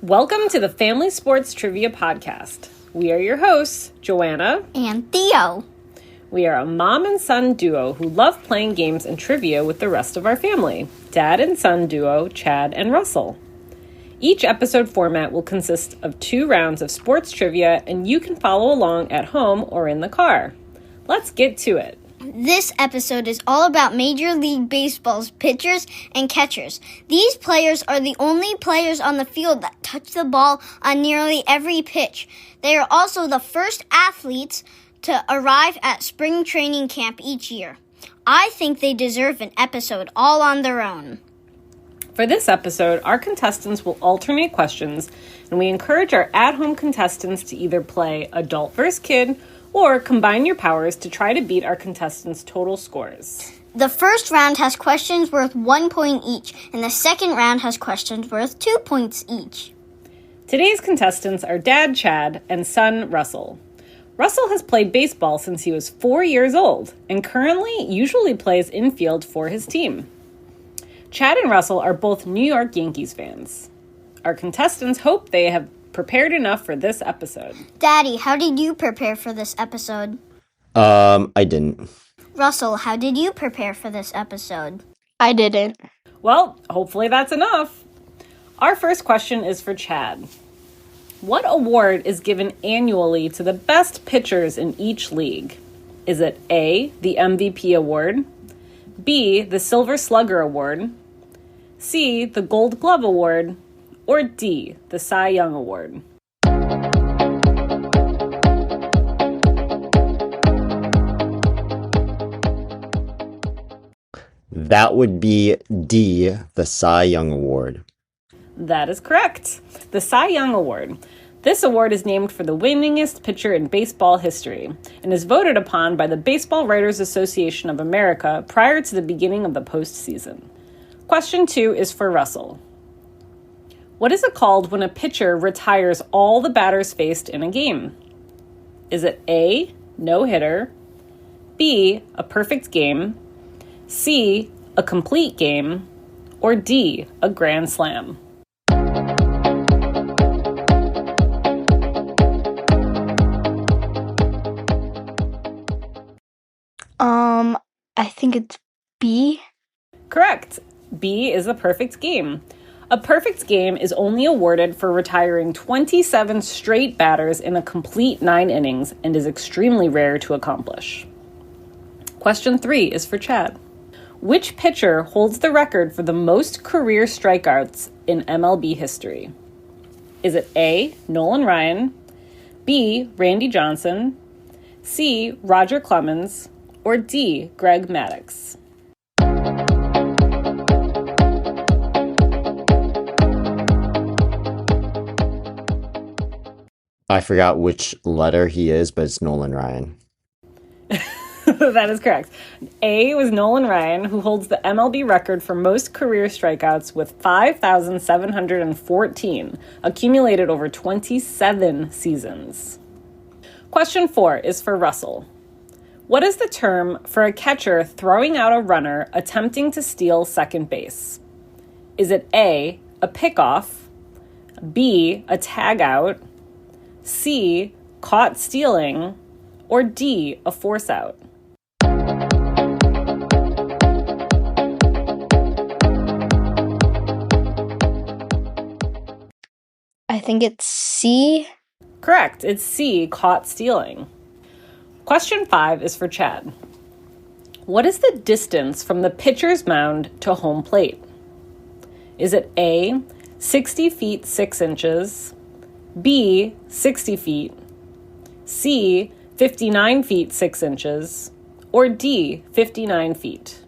Welcome to the Family Sports Trivia Podcast. We are your hosts, Joanna and Theo. We are a mom and son duo who love playing games and trivia with the rest of our family, dad and son duo, Chad and Russell. Each episode format will consist of 2 rounds of sports trivia, and you can follow along at home or in the car. Let's get to it. This episode is all about Major League Baseball's pitchers and catchers. These players are the only players on the field that touch the ball on nearly every pitch. They are also the first athletes to arrive at spring training camp each year. I think they deserve an episode all on their own. For this episode, our contestants will alternate questions, and we encourage our at-home contestants to either play adult versus kid or combine your powers to try to beat our contestants' total scores. The first round has questions worth 1 point each, and the second round has questions worth 2 points each. Today's contestants are Dad Chad and son Russell. Russell has played baseball since he was 4 years old and currently usually plays infield for his team. Chad and Russell are both New York Yankees fans. Our contestants hope they have prepared enough for this episode. Daddy, how did you prepare for this episode? I didn't. Russell, how did you prepare for this episode? I didn't. Well, hopefully that's enough. Our first question is for Chad. What award is given annually to the best pitchers in each league? Is it A, the MVP award, B, the Silver Slugger award, C, the Gold Glove award, or D, the Cy Young award? That would be D, the Cy Young Award. That is correct. The Cy Young Award. This award is named for the winningest pitcher in baseball history and is voted upon by the Baseball Writers Association of America prior to the beginning of the postseason. Question 2 is for Russell. What is it called when a pitcher retires all the batters faced in a game? Is it A, no-hitter, B, a perfect game, C, a complete game, or D, a grand slam? I think it's B. Correct. B is a perfect game. A perfect game is only awarded for retiring 27 straight batters in a complete 9 innings and is extremely rare to accomplish. Question 3 is for Chad. Which pitcher holds the record for the most career strikeouts in MLB history? Is it A, Nolan Ryan, B, Randy Johnson, C, Roger Clemens, or D, Greg Maddux? I forgot which letter he is, but it's Nolan Ryan. That is correct. A was Nolan Ryan, who holds the MLB record for most career strikeouts with 5,714, accumulated over 27 seasons. Question 4 is for Russell. What is the term for a catcher throwing out a runner attempting to steal second base? Is it A, a pickoff, B, a tag out, C, caught stealing, or D, a force out? I think it's C. Correct. It's C, caught stealing. Question 5 is for Chad. What is the distance from the pitcher's mound to home plate? Is it A, 60 feet 6 inches, B, 60 feet, C, 59 feet 6 inches, or D, 59 feet?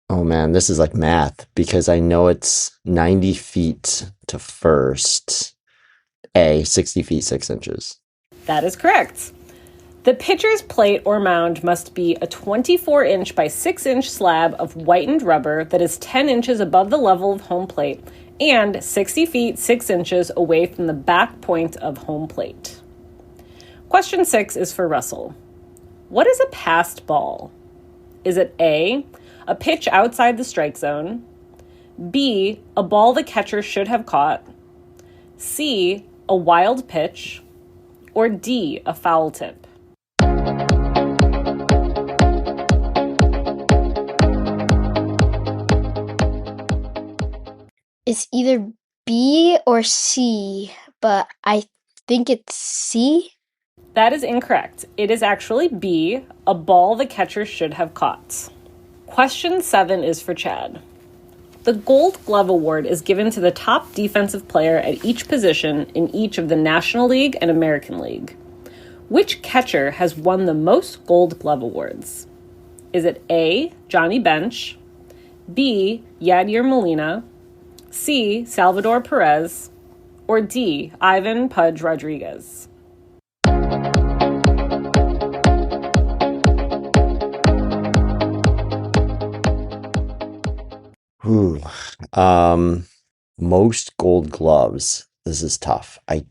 Oh man, this is like math because I know it's 90 feet to first. A, 60 feet 6 inches. That is correct. The pitcher's plate or mound must be a 24-inch by 6-inch slab of whitened rubber that is 10 inches above the level of home plate and 60 feet 6 inches away from the back point of home plate. Question 6 is for Russell. What is a passed ball? Is it A, a pitch outside the strike zone, B, a ball the catcher should have caught, C, a wild pitch, or D, a foul tip? It's either B or C, but I think it's C. That is incorrect. It is actually B, a ball the catcher should have caught. Question 7 is for Chad. The Gold Glove Award is given to the top defensive player at each position in each of the National League and American League. Which catcher has won the most Gold Glove Awards? Is it A, Johnny Bench, B, Yadier Molina, C, Salvador Perez, or D, Ivan Pudge Rodriguez? Ooh. Most Gold Gloves. This is tough. I'm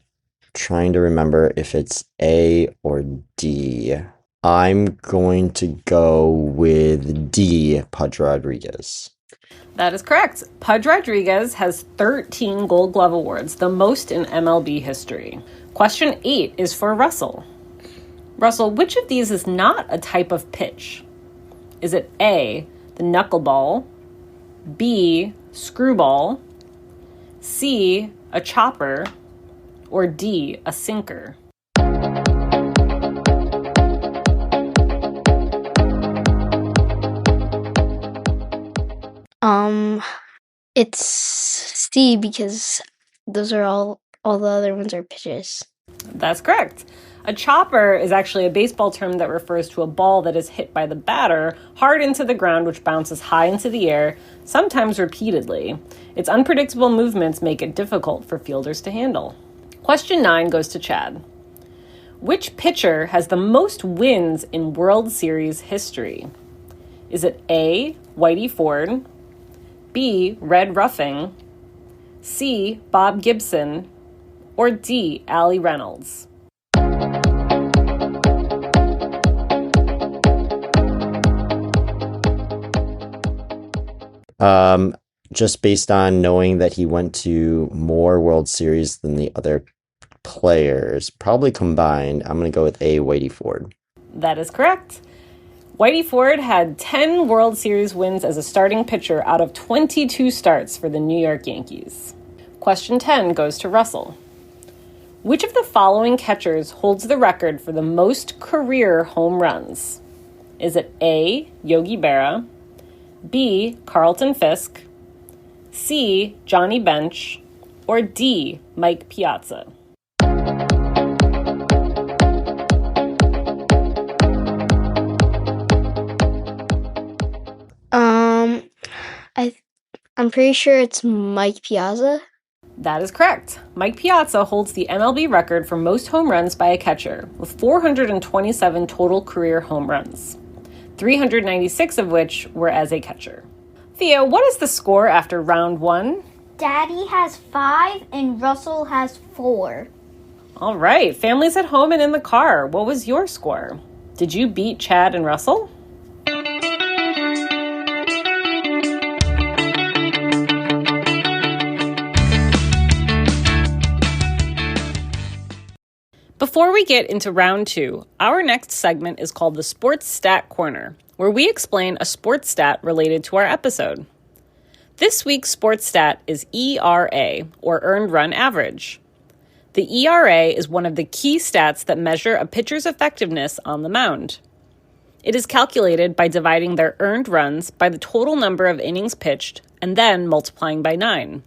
trying to remember if it's A or D. I'm going to go with D, Pudge Rodriguez. That is correct. Pudge Rodriguez has 13 Gold Glove Awards, the most in MLB history. Question 8 is for Russell. Russell, which of these is not a type of pitch? Is it A, the knuckleball, B, screwball, C, a chopper, or D, a sinker? It's C because those are all the other ones are pitches. That's correct. A chopper is actually a baseball term that refers to a ball that is hit by the batter hard into the ground, which bounces high into the air, sometimes repeatedly. Its unpredictable movements make it difficult for fielders to handle. Question 9 goes to Chad. Which pitcher has the most wins in World Series history? Is it A, Whitey Ford, B, Red Ruffing, C, Bob Gibson, or D, Allie Reynolds? Just based on knowing that he went to more World Series than the other players, probably combined, I'm going to go with A, Whitey Ford. That is correct. Whitey Ford had 10 World Series wins as a starting pitcher out of 22 starts for the New York Yankees. Question 10 goes to Russell. Which of the following catchers holds the record for the most career home runs? Is it A, Yogi Berra, B, Carlton Fisk, C, Johnny Bench, or D, Mike Piazza? I'm pretty sure it's Mike Piazza. That is correct. Mike Piazza holds the MLB record for most home runs by a catcher, with 427 total career home runs, 396 of which were as a catcher. Theo, what is the score after round 1? Daddy has 5 and Russell has 4. All right, families at home and in the car, what was your score? Did you beat Chad and Russell? Before we get into round 2, our next segment is called the Sports Stat Corner, where we explain a sports stat related to our episode. This week's sports stat is ERA, or Earned Run Average. The ERA is one of the key stats that measure a pitcher's effectiveness on the mound. It is calculated by dividing their earned runs by the total number of innings pitched and then multiplying by 9.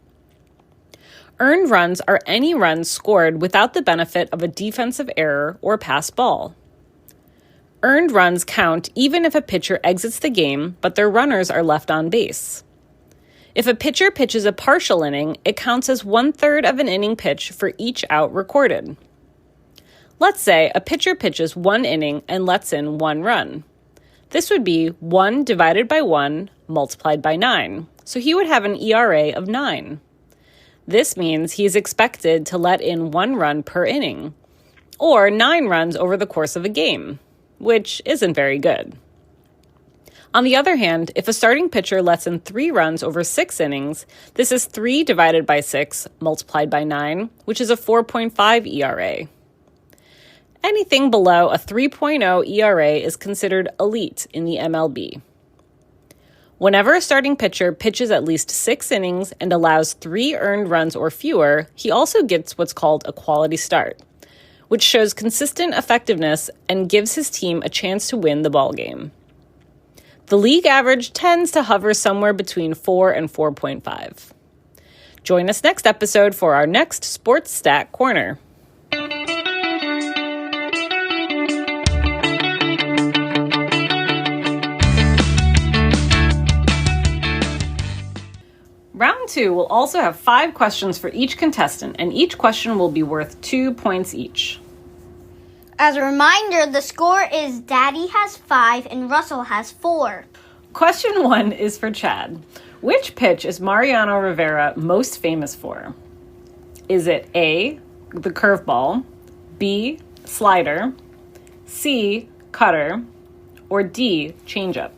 Earned runs are any runs scored without the benefit of a defensive error or pass ball. Earned runs count even if a pitcher exits the game, but their runners are left on base. If a pitcher pitches a partial inning, it counts as 1/3 of an inning pitch for each out recorded. Let's say a pitcher pitches 1 inning and lets in 1 run. This would be 1 divided by 1 multiplied by 9, so he would have an ERA of 9. This means he is expected to let in 1 run per inning, or 9 runs over the course of a game, which isn't very good. On the other hand, if a starting pitcher lets in 3 runs over 6 innings, this is 3 divided by 6 multiplied by 9, which is a 4.5 ERA. Anything below a 3.0 ERA is considered elite in the MLB. Whenever a starting pitcher pitches at least 6 innings and allows 3 earned runs or fewer, he also gets what's called a quality start, which shows consistent effectiveness and gives his team a chance to win the ballgame. The league average tends to hover somewhere between 4 and 4.5. Join us next episode for our next Sports Stat Corner. Round 2 will also have 5 questions for each contestant, and each question will be worth 2 points each. As a reminder, the score is Daddy has 5 and Russell has 4. Question 1 is for Chad. Which pitch is Mariano Rivera most famous for? Is it A, the curveball, B, slider, C, cutter, or D, changeup?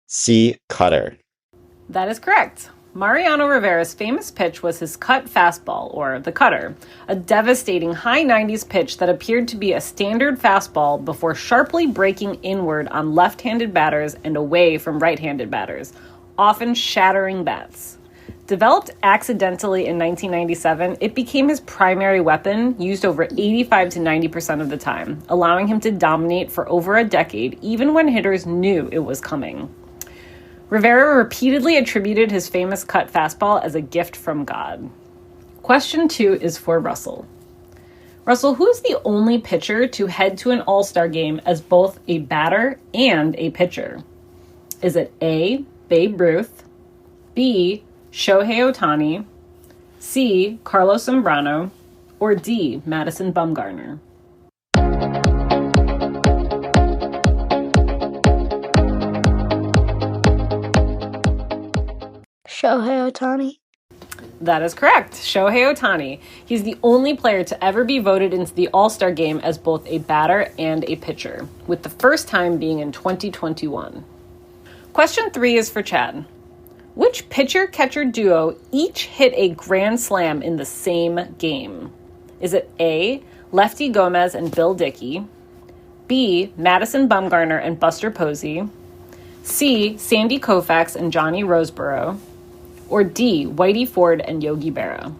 C, cutter. That is correct. Mariano Rivera's famous pitch was his cut fastball, or the cutter, a devastating high 90s pitch that appeared to be a standard fastball before sharply breaking inward on left-handed batters and away from right-handed batters, often shattering bats. Developed accidentally in 1997, it became his primary weapon, used over 85 to 90% of the time, allowing him to dominate for over a decade, even when hitters knew it was coming. Rivera repeatedly attributed his famous cut fastball as a gift from God. Question 2 is for Russell. Russell, who is the only pitcher to head to an All-Star game as both a batter and a pitcher? Is it A, Babe Ruth, B, Shohei Ohtani, C, Carlos Zambrano, or D, Madison Bumgarner? Shohei Ohtani. That is correct. Shohei Ohtani. He's the only player to ever be voted into the All-Star game as both a batter and a pitcher, with the first time being in 2021. Question 3 is for Chad. Which pitcher-catcher duo each hit a grand slam in the same game? Is it A, Lefty Gomez and Bill Dickey, B, Madison Bumgarner and Buster Posey, C, Sandy Koufax and Johnny Roseboro, or D, Whitey Ford and Yogi Berra?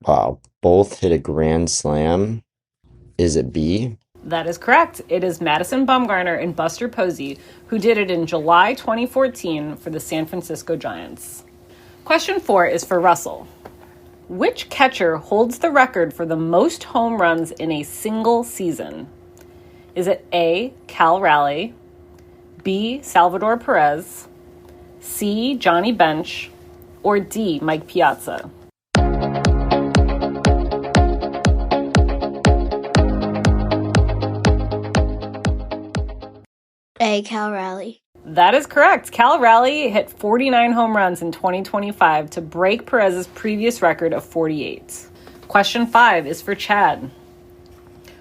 Wow, both hit a grand slam. Is it B? That is correct. It is Madison Bumgarner and Buster Posey, who did it in July 2014 for the San Francisco Giants. Question 4 is for Russell. Which catcher holds the record for the most home runs in a single season? Is it A, Cal Raleigh, B, Salvador Perez, C, Johnny Bench, or D, Mike Piazza? A, Cal Raleigh. That is correct. Cal Raleigh hit 49 home runs in 2025 to break Perez's previous record of 48. Question 5 is for Chad.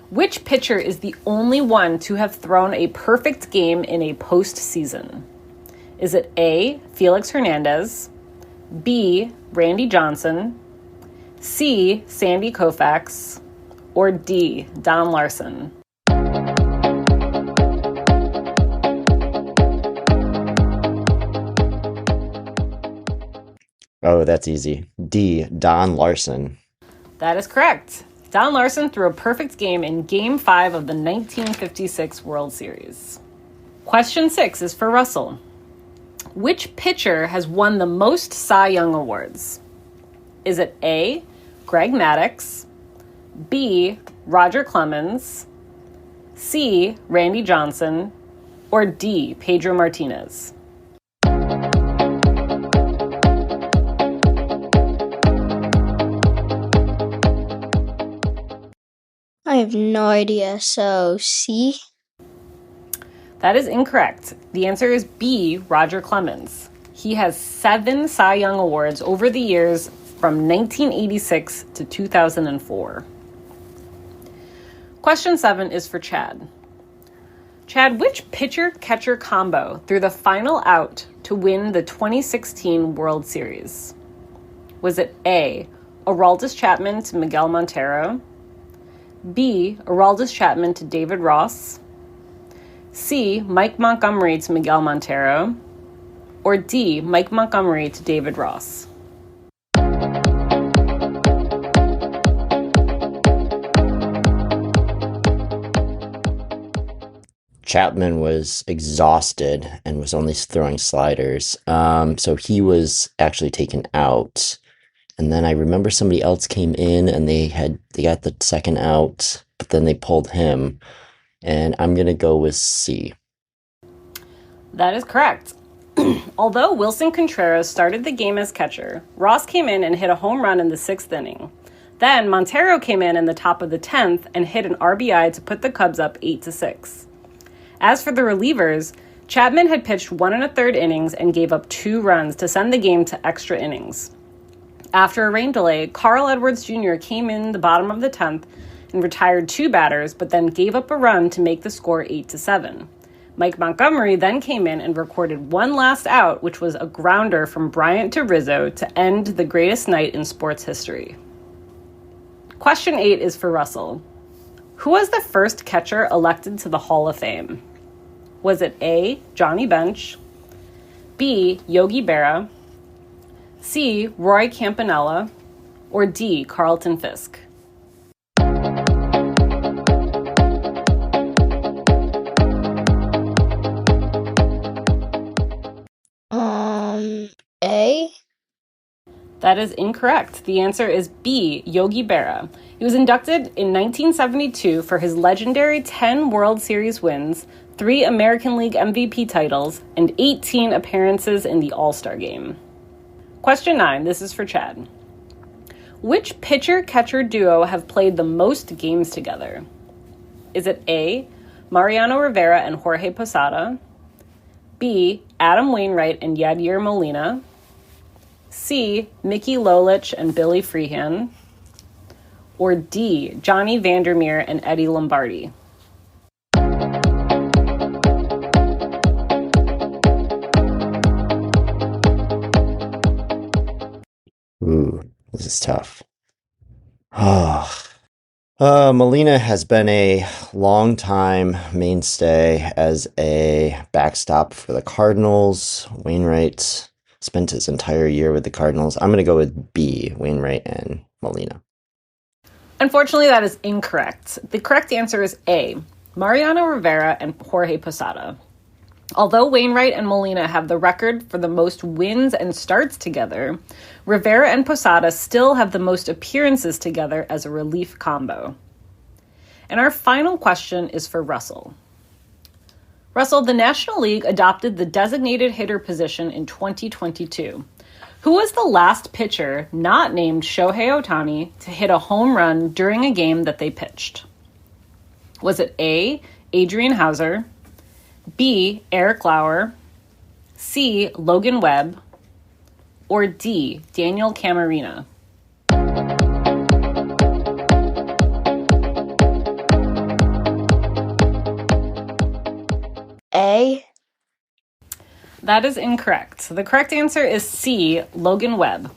Which pitcher is the only one to have thrown a perfect game in a postseason? Is it A, Felix Hernandez, B, Randy Johnson, C, Sandy Koufax, or D, Don Larson? Oh, that's easy. D, Don Larson. That is correct. Don Larson threw a perfect game in Game 5 of the 1956 World Series. Question 6 is for Russell. Which pitcher has won the most Cy Young Awards? Is it A, Greg Maddux, B, Roger Clemens, C, Randy Johnson, or D, Pedro Martinez? I have no idea. So C? That is incorrect. The answer is B, Roger Clemens. He has 7 Cy Young Awards over the years from 1986 to 2004. Question 7 is for Chad. Chad, which pitcher-catcher combo threw the final out to win the 2016 World Series? Was it A, Aroldis Chapman to Miguel Montero, B, Aroldis Chapman to David Ross, C, Mike Montgomery to Miguel Montero, or D, Mike Montgomery to David Ross? Chapman was exhausted and was only throwing sliders. So he was actually taken out. And then I remember somebody else came in and they got the second out, but then they pulled him. And I'm going to go with C. That is correct. Although Wilson Contreras started the game as catcher, Ross came in and hit a home run in the 6th inning. Then Montero came in the top of the 10th and hit an RBI to put the Cubs up 8-6. As for the relievers, Chapman had pitched 1 1/3 innings and gave up 2 runs to send the game to extra innings. After a rain delay, Carl Edwards Jr. came in the bottom of the 10th and retired 2 batters, but then gave up a run to make the score 8-7. Mike Montgomery then came in and recorded 1 last out, which was a grounder from Bryant to Rizzo to end the greatest night in sports history. Question 8 is for Russell. Who was the first catcher elected to the Hall of Fame? Was it A, Johnny Bench, B, Yogi Berra, C, Roy Campanella, or D, Carlton Fisk? A? That is incorrect. The answer is B, Yogi Berra. He was inducted in 1972 for his legendary 10 World Series wins, 3 American League MVP titles, and 18 appearances in the All-Star Game. Question 9, this is for Chad. Which pitcher-catcher duo have played the most games together? Is it A, Mariano Rivera and Jorge Posada, B, Adam Wainwright and Yadier Molina, C, Mickey Lolich and Billy Freehan, or D, Johnny Vandermeer and Eddie Lombardi? Ooh, this is tough. Molina has been a long-time mainstay as a backstop for the Cardinals. Wainwright spent his entire year with the Cardinals. I'm going to go with B, Wainwright and Molina. Unfortunately, that is incorrect. The correct answer is A, Mariano Rivera and Jorge Posada. Although Wainwright and Molina have the record for the most wins and starts together, Rivera and Posada still have the most appearances together as a relief combo. And our final question is for Russell. Russell, the National League adopted the designated hitter position in 2022. Who was the last pitcher not named Shohei Ohtani to hit a home run during a game that they pitched? Was it A, Adrian Hauser, B, Eric Lauer, C, Logan Webb, or D, Daniel Camarena? A? That is incorrect. The correct answer is C, Logan Webb.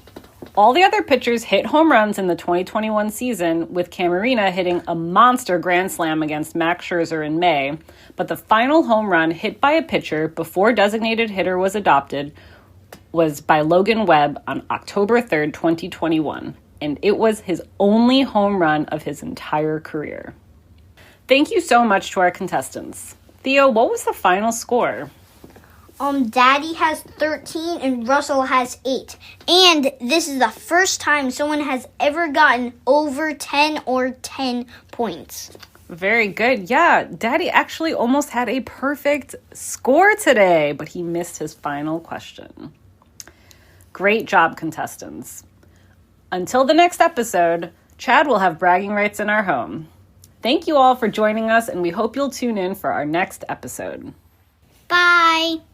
All the other pitchers hit home runs in the 2021 season, with Camarena hitting a monster grand slam against Max Scherzer in May, but the final home run hit by a pitcher before designated hitter was adopted was by Logan Webb on October 3rd, 2021, and it was his only home run of his entire career. Thank you so much to our contestants. Theo, what was the final score? Daddy has 13 and Russell has 8. And this is the first time someone has ever gotten over 10 or 10 points. Very good. Yeah, Daddy actually almost had a perfect score today, but he missed his final question. Great job, contestants. Until the next episode, Chad will have bragging rights in our home. Thank you all for joining us, and we hope you'll tune in for our next episode. Bye.